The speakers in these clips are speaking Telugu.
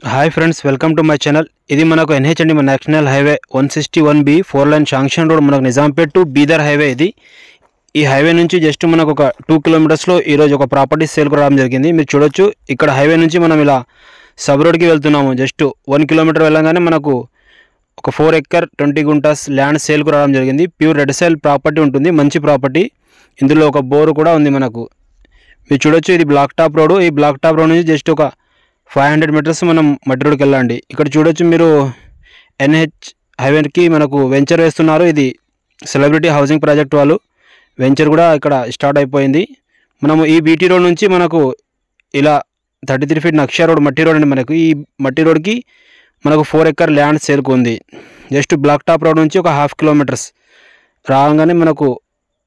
Hi friends, welcome to my channel. ఇది మనకు ఎన్హెచ్ అండి, మన national highway 161B 4 line sanction road, మనకు నిజాంపేట్ టు బీదర్ హైవే. ఈ హైవే నుంచి జస్ట్ మనకు ఒక 2 కిలోమీటర్స్లో ఈరోజు ఒక ప్రాపర్టీ సేల్కు రావడం జరిగింది. మీరు చూడొచ్చు, ఇక్కడ హైవే నుంచి మనం ఇలా సబ్ రోడ్కి వెళ్తున్నాము. జస్ట్ 1 కిలోమీటర్ వెళ్ళగానే మనకు ఒక 4 ఎకర్ 20 గుంటాస్ ల్యాండ్ సేల్కు రావడం జరిగింది. ప్యూర్ రెడ్ సైల్ ప్రాపర్టీ ఉంటుంది, మంచి ప్రాపర్టీ. ఇందులో ఒక బోరు కూడా ఉంది మనకు. మీరు చూడొచ్చు, ఇది బ్లాక్ టాప్ రోడ్. ఈ బ్లాక్ టాప్ రోడ్ నుంచి జస్ట్ ఒక 500 మీటర్స్ మనం మట్టి రోడ్కి వెళ్ళండి. ఇక్కడ చూడొచ్చు మీరు, ఎన్హెచ్ హైవేకి మనకు వెంచర్ వేస్తున్నారు. ఇది సెలబ్రిటీ హౌసింగ్ ప్రాజెక్ట్ వాళ్ళు వెంచర్ కూడా ఇక్కడ స్టార్ట్ అయిపోయింది. మనము ఈ బీటీ రోడ్ నుంచి మనకు ఇలా 33 ఫీట్ నక్షా రోడ్, మట్టి రోడ్ అండి. మనకు ఈ మట్టి రోడ్కి మనకు 4 ఎకర్ ల్యాండ్ సేల్కు ఉంది. జస్ట్ బ్లాక్ టాప్ రోడ్ నుంచి ఒక 1/2 కిలోమీటర్స్ రాగానే మనకు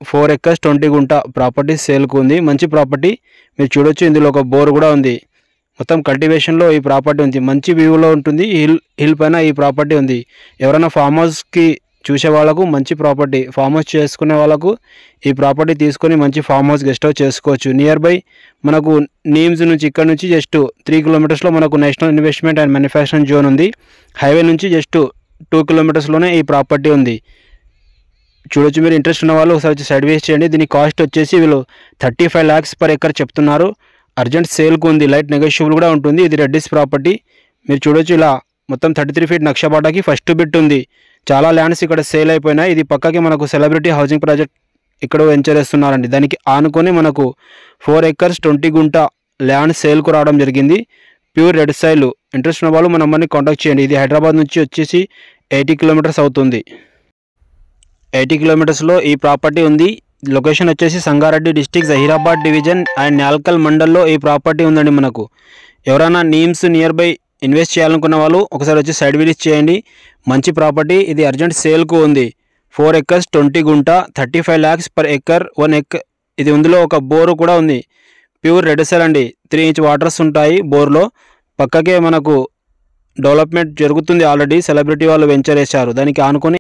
4 ఎకర్స్ 20 గుంట ప్రాపర్టీ సేల్కు ఉంది. మంచి ప్రాపర్టీ. మీరు చూడొచ్చు, ఇందులో ఒక బోర్ కూడా ఉంది. మొత్తం కల్టివేషన్లో ఈ ప్రాపర్టీ ఉంది. మంచి వ్యూలో ఉంటుంది. హిల్ పైన ఈ ప్రాపర్టీ ఉంది. ఎవరైనా ఫామ్ హౌస్కి చూసే వాళ్ళకు మంచి ప్రాపర్టీ. ఫామ్ హౌస్ చేసుకునే వాళ్ళకు ఈ ప్రాపర్టీ తీసుకొని మంచి ఫామ్ హౌస్ గెస్ట్ హౌస్ చేసుకోవచ్చు. నియర్ బై మనకు నీమ్స్ నుంచి ఇక్కడ నుంచి జస్ట్ 3 కిలోమీటర్స్లో మనకు national investment and manufacturing zone ఉంది. హైవే నుంచి జస్ట్ 2 కిలోమీటర్స్లోనే ఈ ప్రాపర్టీ ఉంది. చూడొచ్చు, మీరు ఇంట్రెస్ట్ ఉన్న వాళ్ళు ఒకసారి వచ్చి సైడ్ వేస్ట్ చేయండి. దీని కాస్ట్ వచ్చేసి వీళ్ళు 35 lakhs per acre చెప్తున్నారు. అర్జెంట్ సేల్కు ఉంది, లైట్ నెగోషియబుల్ కూడా ఉంటుంది. ఇది రెడ్డిస్ ప్రాపర్టీ. మీరు చూడొచ్చు, ఇలా మొత్తం 33 ఫీట్ నక్షబాటాకి ఫస్ట్ బిట్ ఉంది. చాలా ల్యాండ్స్ ఇక్కడ సేల్ అయిపోయినాయి. ఇది పక్కకి మనకు సెలబ్రిటీ హౌసింగ్ ప్రాజెక్ట్ ఇక్కడ వెంచర్ వేస్తున్నారండి. దానికి ఆనుకొని మనకు 4 ఎకర్స్ 20 గుంట ల్యాండ్ సేల్కు రావడం జరిగింది. Pure red సైల్. ఇంట్రెస్ట్ ఉన్న వాళ్ళు మన నెంబర్ని కాంటాక్ట్ చేయండి. ఇది హైదరాబాద్ నుంచి వచ్చేసి 80 కిలోమీటర్స్ అవుతుంది. 80 కిలోమీటర్స్లో ఈ ప్రాపర్టీ ఉంది. లొకేషన్ వచ్చేసి Sangareddy district, Zaheerabad division and Nyalkal మండల్లో ఈ ప్రాపర్టీ ఉందండి. మనకు ఎవరైనా నీమ్స్ నియర్ బై ఇన్వెస్ట్ చేయాలనుకున్న వాళ్ళు ఒకసారి వచ్చి సైడ్ విజిట్ చేయండి. మంచి ప్రాపర్టీ. ఇది అర్జెంట్ సేల్కు ఉంది. 4 ఎకర్స్ 20 గుంట, 35 lakhs per acre, 1 acre. ఇది ఇందులో ఒక బోరు కూడా ఉంది. ప్యూర్ రెడ్ సైల్ అండి. 3 inch వాటర్స్ ఉంటాయి బోర్లో. పక్కకే మనకు డెవలప్మెంట్ జరుగుతుంది. ఆల్రెడీ సెలబ్రిటీ వాళ్ళు వెంచర్ వేశారు. దానికి ఆనుకొని